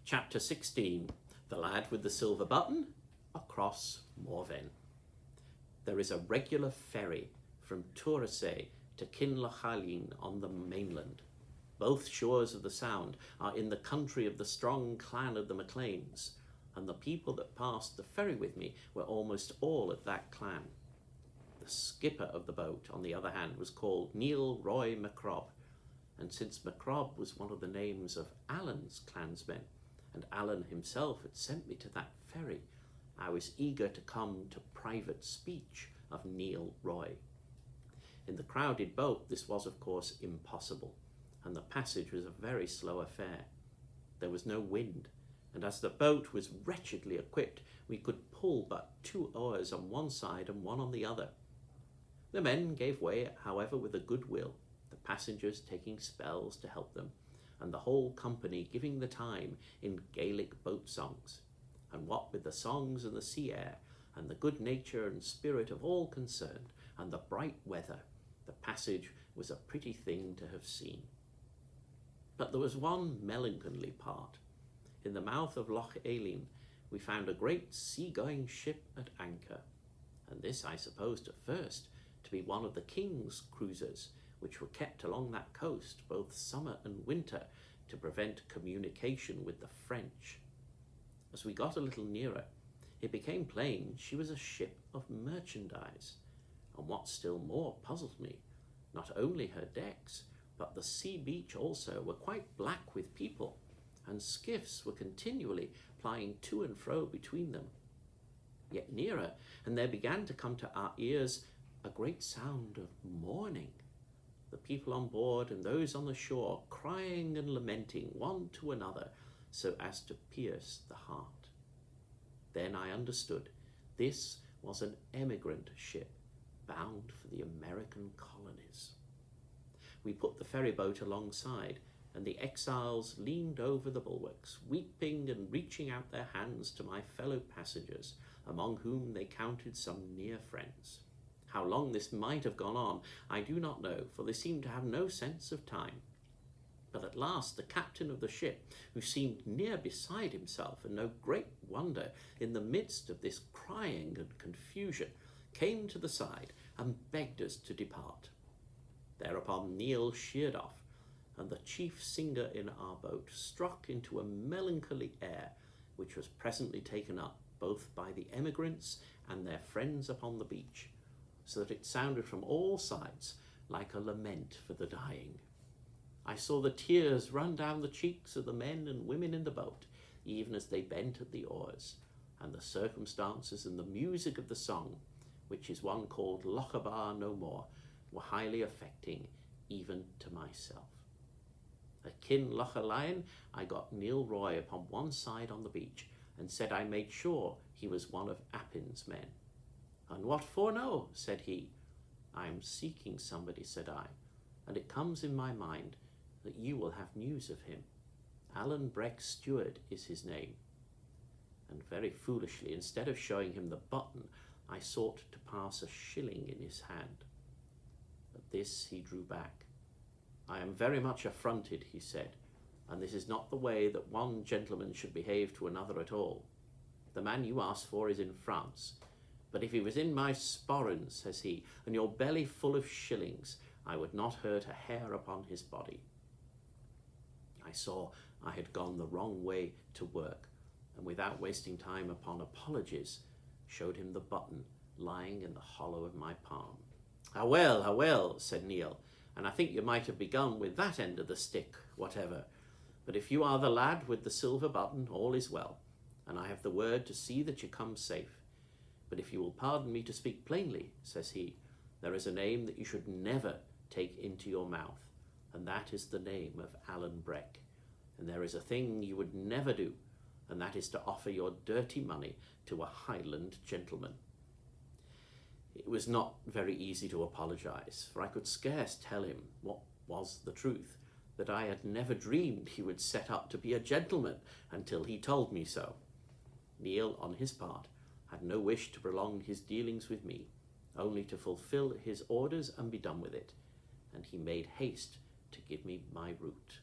Chapter 16, The Lad with the Silver Button, across Morven. There is a regular ferry from Touressay to Kinlochaline on the mainland. Both shores of the Sound are in the country of the strong clan of the MacLeans, and the people that passed the ferry with me were almost all of that clan. The skipper of the boat, on the other hand, was called Neil Roy MacRob, and since MacRob was one of the names of Alan's clansmen, and Alan himself had sent me to that ferry, I was eager to come to private speech of Neil Roy. In the crowded boat this was of course impossible, and the passage was a very slow affair. There was no wind, and as the boat was wretchedly equipped, we could pull but 2 oars on one side and 1 on the other. The men gave way, however, with a good will, the passengers taking spells to help them, and the whole company giving the time in Gaelic boat songs. And what with the songs and the sea air, and the good nature and spirit of all concerned, and the bright weather, the passage was a pretty thing to have seen. But there was one melancholy part. In the mouth of Loch Eilean we found a great sea-going ship at anchor, and this I supposed at first to be one of the king's cruisers, which were kept along that coast both summer and winter to prevent communication with the French. As we got a little nearer, it became plain she was a ship of merchandise, and what still more puzzled me, not only her decks, but the sea beach also were quite black with people, and skiffs were continually plying to and fro between them. Yet nearer, and there began to come to our ears a great sound of mourning, the people on board and those on the shore crying and lamenting one to another so as to pierce the heart. Then I understood this was an emigrant ship bound for the American colonies. We put the ferry boat alongside, and the exiles leaned over the bulwarks, weeping and reaching out their hands to my fellow passengers, among whom they counted some near friends. How long this might have gone on, I do not know, for they seemed to have no sense of time. But at last the captain of the ship, who seemed near beside himself, and no great wonder, in the midst of this crying and confusion, came to the side and begged us to depart. Thereupon Neil sheered off, and the chief singer in our boat struck into a melancholy air, which was presently taken up both by the emigrants and their friends upon the beach, so that it sounded from all sides like a lament for the dying. I saw the tears run down the cheeks of the men and women in the boat, even as they bent at the oars, and the circumstances and the music of the song, which is one called Lochabar no more, were highly affecting even to myself. At Kinlochaline I got Neil Roy upon one side on the beach, and said I made sure he was one of Appin's men. "And what for no?" said he. "I am seeking somebody," said I, "and it comes in my mind that you will have news of him. Alan Breck Stewart is his name." And very foolishly, instead of showing him the button, I sought to pass a shilling in his hand. At this he drew back. "I am very much affronted," he said, "and this is not the way that one gentleman should behave to another at all. The man you ask for is in France, but if he was in my sporran," says he, "and your belly full of shillings, I would not hurt a hair upon his body." I saw I had gone the wrong way to work, and without wasting time upon apologies, showed him the button lying in the hollow of my palm. How well," said Neil, "and I think you might have begun with that end of the stick, whatever. But if you are the lad with the silver button, all is well, and I have the word to see that you come safe. But if you will pardon me to speak plainly," says he, "there is a name that you should never take into your mouth, and that is the name of Alan Breck. And there is a thing you would never do, and that is to offer your dirty money to a Highland gentleman." It was not very easy to apologize, for I could scarce tell him what was the truth, that I had never dreamed he would set up to be a gentleman until he told me so. Neil, on his part, had no wish to prolong his dealings with me, only to fulfill his orders and be done with it, and he made haste to give me my route.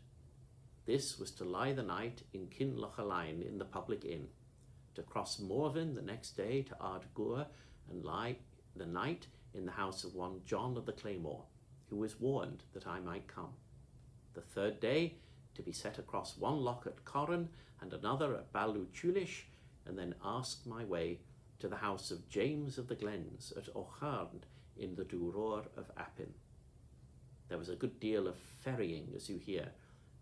This was to lie the night in Kinlochalain in the public inn, to cross Morven the next day to Ardgour and lie the night in the house of one John of the Claymore, who was warned that I might come. The third day to be set across one loch at Corran and another at Balluchulish, and then ask my way to the house of James of the Glens at Ocharn in the Duror of Appin. There was a good deal of ferrying, as you hear,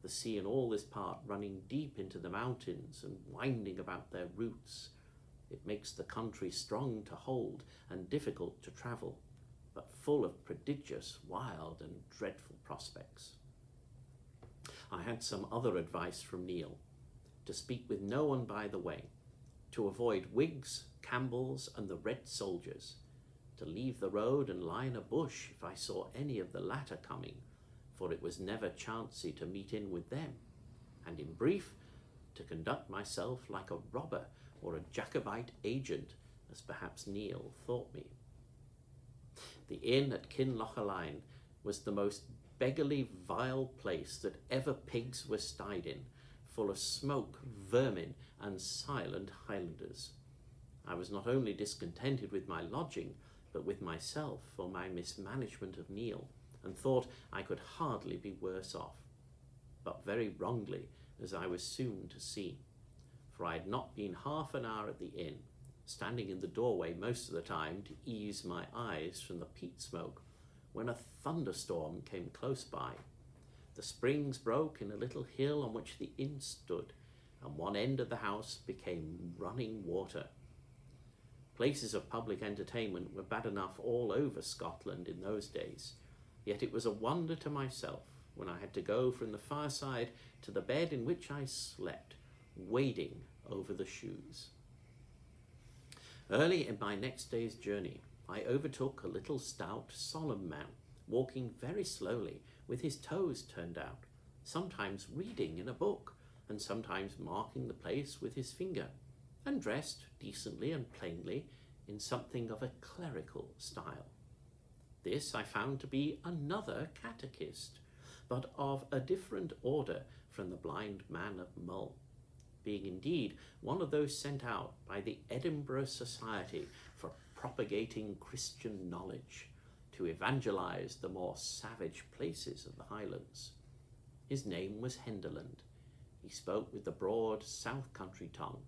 the sea in all this part running deep into the mountains and winding about their roots. It makes the country strong to hold and difficult to travel, but full of prodigious, wild and dreadful prospects. I had some other advice from Neil, to speak with no one by the way, to avoid Whigs, Campbells and the Red Soldiers, to leave the road and lie in a bush if I saw any of the latter coming, for it was never chancy to meet in with them, and in brief, to conduct myself like a robber or a Jacobite agent, as perhaps Neil thought me. The inn at Kinlochalain was the most beggarly, vile place that ever pigs were stayed in, full of smoke, vermin, and silent Highlanders. I was not only discontented with my lodging, but with myself for my mismanagement of Neil, and thought I could hardly be worse off, but very wrongly, as I was soon to see, for I had not been half an hour at the inn, standing in the doorway most of the time to ease my eyes from the peat smoke, when a thunderstorm came close by. The springs broke in a little hill on which the inn stood, and one end of the house became running water. Places of public entertainment were bad enough all over Scotland in those days, yet it was a wonder to myself when I had to go from the fireside to the bed in which I slept, wading over the shoes. Early in my next day's journey, I overtook a little stout, solemn man, walking very slowly, with his toes turned out, sometimes reading in a book, and sometimes marking the place with his finger, and dressed decently and plainly in something of a clerical style. This I found to be another catechist, but of a different order from the blind man of Mull, being indeed one of those sent out by the Edinburgh Society for propagating Christian knowledge, to evangelize the more savage places of the Highlands. His name was Henderland. He spoke with the broad south country tongue,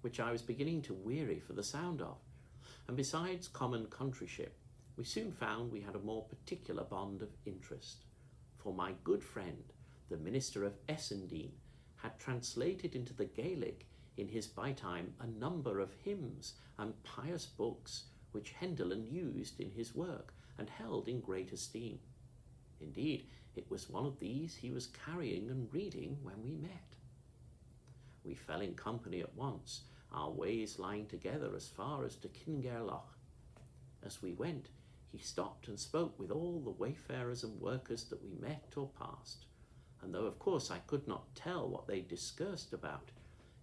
which I was beginning to weary for the sound of, and besides common countryship, we soon found we had a more particular bond of interest, for my good friend, the minister of Essendine, had translated into the Gaelic in his by time a number of hymns and pious books which Henderland used in his work and held in great esteem. Indeed, it was one of these he was carrying and reading when we met. We fell in company at once, our ways lying together as far as to Kingairloch. As we went, he stopped and spoke with all the wayfarers and workers that we met or passed, and though of course I could not tell what they discoursed about,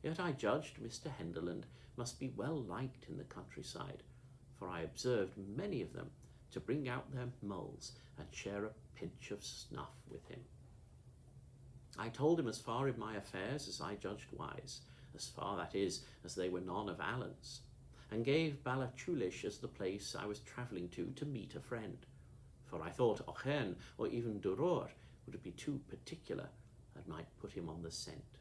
yet I judged Mr. Henderland must be well liked in the countryside, for I observed many of them to bring out their mulls and share a pinch of snuff with him. I told him as far in my affairs as I judged wise, as far, that is, as they were none of Allen's, and gave Ballachulish as the place I was travelling to meet a friend, for I thought Ochern or even Duror would be too particular and might put him on the scent.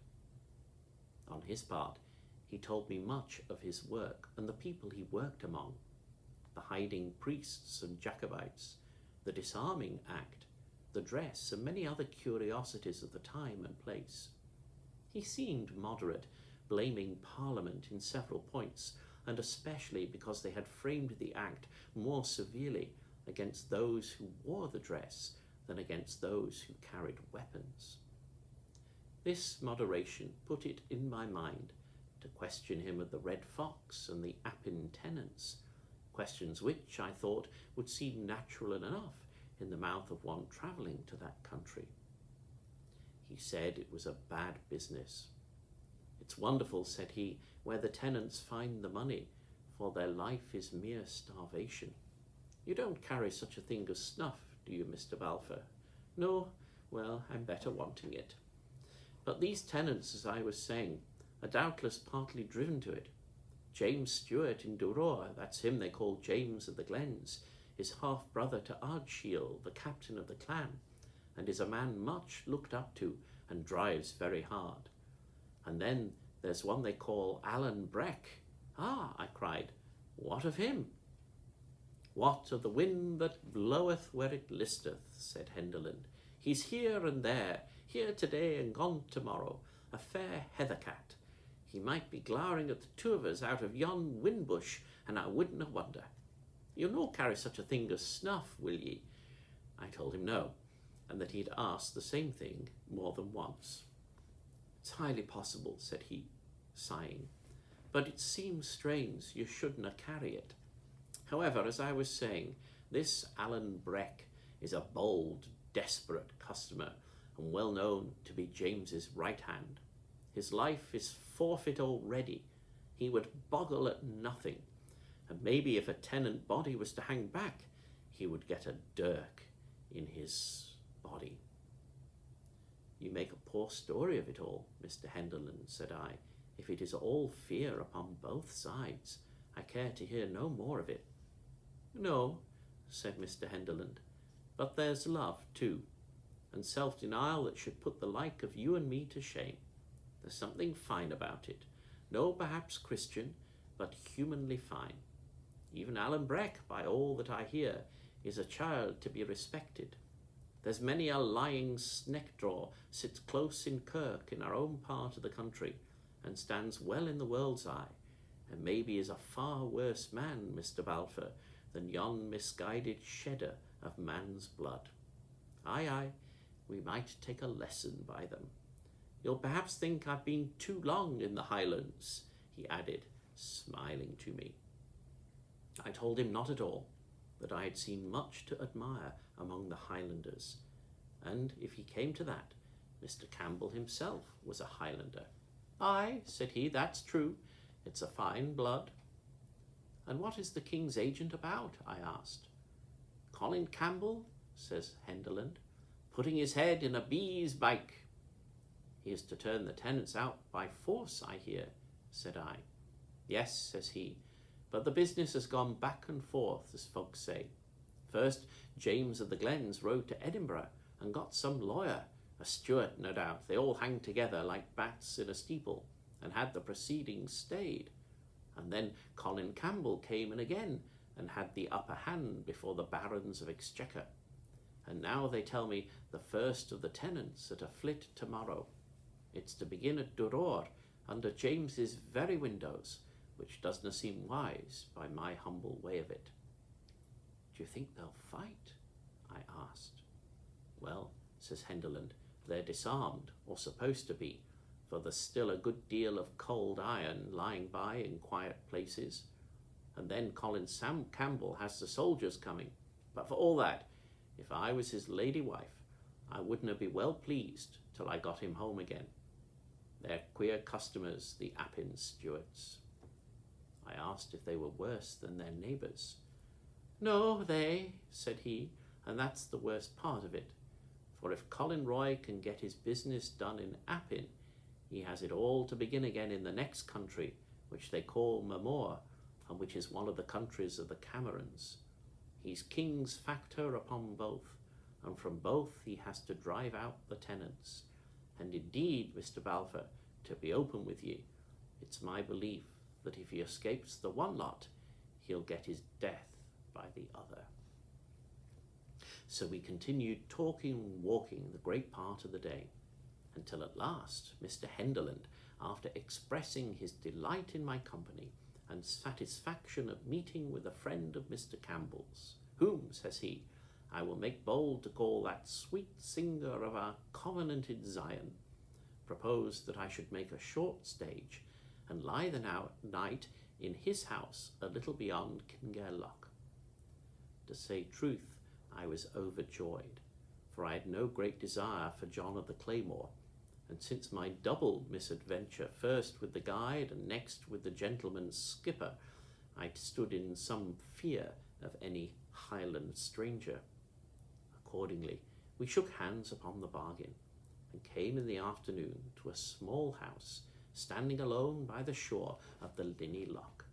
On his part, he told me much of his work and the people he worked among, the hiding priests and Jacobites, the disarming act, the dress, and many other curiosities of the time and place. He seemed moderate, blaming Parliament in several points, and especially because they had framed the act more severely against those who wore the dress than against those who carried weapons. This moderation put it in my mind to question him of the Red Fox and the Appin tenants, questions which I thought would seem natural enough in the mouth of one travelling to that country. He said it was a bad business. It's wonderful, said he, where the tenants find the money, for their life is mere starvation. You don't carry such a thing as snuff, do you, Mr. Balfour? No, well, I'm better wanting it. But these tenants, as I was saying, are doubtless partly driven to it. James Stewart in Duror, that's him they call James of the Glens, is half-brother to Ardshiel, the captain of the clan, and is a man much looked up to and drives very hard. And then there's one they call Alan Breck. Ah, I cried, what of him? What of the wind that bloweth where it listeth, said Henderland. He's here and there, here today and gone tomorrow, a fair heather-cat. He might be glowering at the two of us out of yon windbush, and I wouldn't wonder. You'll no carry such a thing as snuff, will ye? I told him no, and that he'd asked the same thing more than once. It's highly possible, said he, sighing, but it seems strange you shouldna carry it. However, as I was saying, this Alan Breck is a bold, desperate customer, and well known to be James's right hand. His life is forfeit already. He would boggle at nothing, and maybe if a tenant body was to hang back, he would get a dirk in his body. You make a poor story of it all, Mr. Henderland, said I. If it is all fear upon both sides, I care to hear no more of it. No, said Mr. Henderland, but there's love too, and self-denial that should put the like of you and me to shame. There's something fine about it, no perhaps Christian, but humanly fine. Even Alan Breck, by all that I hear, is a child to be respected. There's many a lying sneck-draw sits close in kirk in our own part of the country, and stands well in the world's eye, and maybe is a far worse man, Mr. Balfour, than yon misguided shedder of man's blood. Aye, we might take a lesson by them. You'll perhaps think I've been too long in the Highlands, he added, smiling to me. I told him not at all, that I had seen much to admire among the Highlanders, and if he came to that, Mr. Campbell himself was a Highlander. Aye, said he, that's true. It's a fine blood. And what is the king's agent about? I asked. Colin Campbell, says Henderland, putting his head in a bee's bike. He is to turn the tenants out by force, I hear, said I. Yes, says he, but the business has gone back and forth, as folks say. First, James of the Glens rode to Edinburgh and got some lawyer, a Stuart, no doubt. They all hang together like bats in a steeple, and had the proceedings stayed. And then Colin Campbell came in again, and had the upper hand before the barons of Exchequer. And now they tell me the first of the tenants at a flit tomorrow. It's to begin at Duror, under James's very windows, which doesna seem wise by my humble way of it. Do you think they'll fight? I asked. Well, says Henderland, they're disarmed, or supposed to be, for there's still a good deal of cold iron lying by in quiet places. And then Colin Campbell has the soldiers coming. But for all that, if I was his lady wife, I wouldn't be well pleased till I got him home again. They're queer customers, the Appin Stewarts. I asked if they were worse than their neighbours. No, they, said he, and that's the worst part of it. For if Colin Roy can get his business done in Appin, he has it all to begin again in the next country, which they call Mamore, and which is one of the countries of the Camerons. He's king's factor upon both, and from both he has to drive out the tenants. And indeed, Mr. Balfour, to be open with ye, it's my belief that if he escapes the one lot, he'll get his death by the other. So we continued talking and walking the great part of the day, until at last Mr. Henderland, after expressing his delight in my company and satisfaction of meeting with a friend of Mr. Campbell's, whom, says he, I will make bold to call that sweet singer of our covenanted Zion, proposed that I should make a short stage and lie the night in his house a little beyond Kingairloch. To say truth, I was overjoyed, for I had no great desire for John of the Claymore, and since my double misadventure, first with the guide and next with the gentleman's skipper, I stood in some fear of any Highland stranger. Accordingly, we shook hands upon the bargain, and came in the afternoon to a small house standing alone by the shore of the Linney Loch.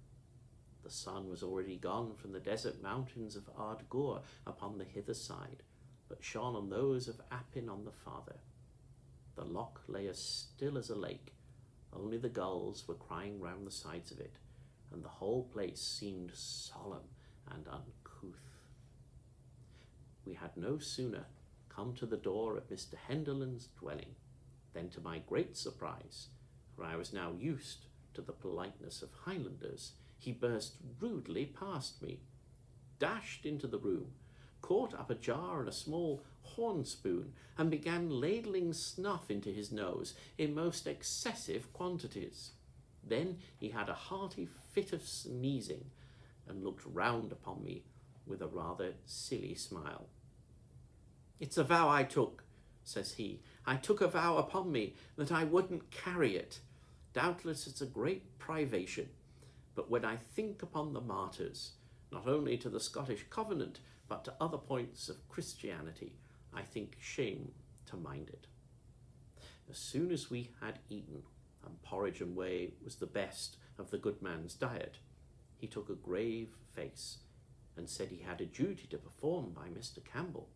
The sun was already gone from the desert mountains of Ardgour upon the hither side, but shone on those of Appin on the farther. The loch lay as still as a lake, only the gulls were crying round the sides of it, and the whole place seemed solemn and uncouth. We had no sooner come to the door of Mr. Henderland's dwelling than, to my great surprise, for I was now used to the politeness of Highlanders, he burst rudely past me, dashed into the room, caught up a jar and a small horn spoon, and began ladling snuff into his nose in most excessive quantities. Then he had a hearty fit of sneezing, and looked round upon me with a rather silly smile. "It's a vow I took," says he. "I took a vow upon me that I wouldn't carry it. Doubtless it's a great privation, but when I think upon the martyrs, not only to the Scottish Covenant, but to other points of Christianity, I think shame to mind it." As soon as we had eaten, and porridge and whey was the best of the good man's diet, he took a grave face, and said he had a duty to perform by Mr. Campbell,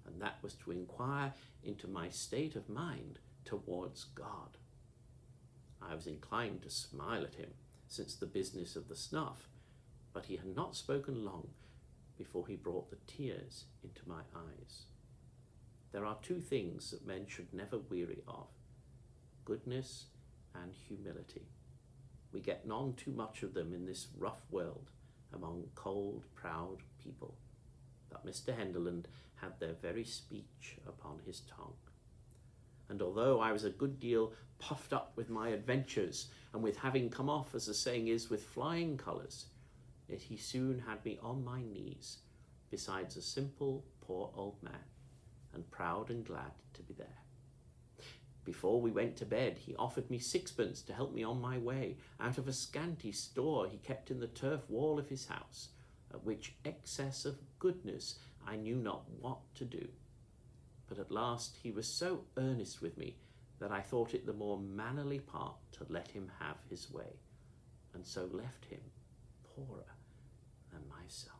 and that was to inquire into my state of mind towards God. I was inclined to smile at him, since the business of the snuff, but he had not spoken long before he brought the tears into my eyes. There are two things that men should never weary of: goodness and humility. We get none too much of them in this rough world among cold, proud people. But Mr. Henderland had their very speech upon his tongue. And although I was a good deal puffed up with my adventures, and with having come off, as the saying is, with flying colours, yet he soon had me on my knees, besides a simple, poor old man, and proud and glad to be there. Before we went to bed, he offered me sixpence to help me on my way, out of a scanty store he kept in the turf wall of his house, at which excess of goodness I knew not what to do. But at last he was so earnest with me that I thought it the more mannerly part to let him have his way, and so left him poorer than myself.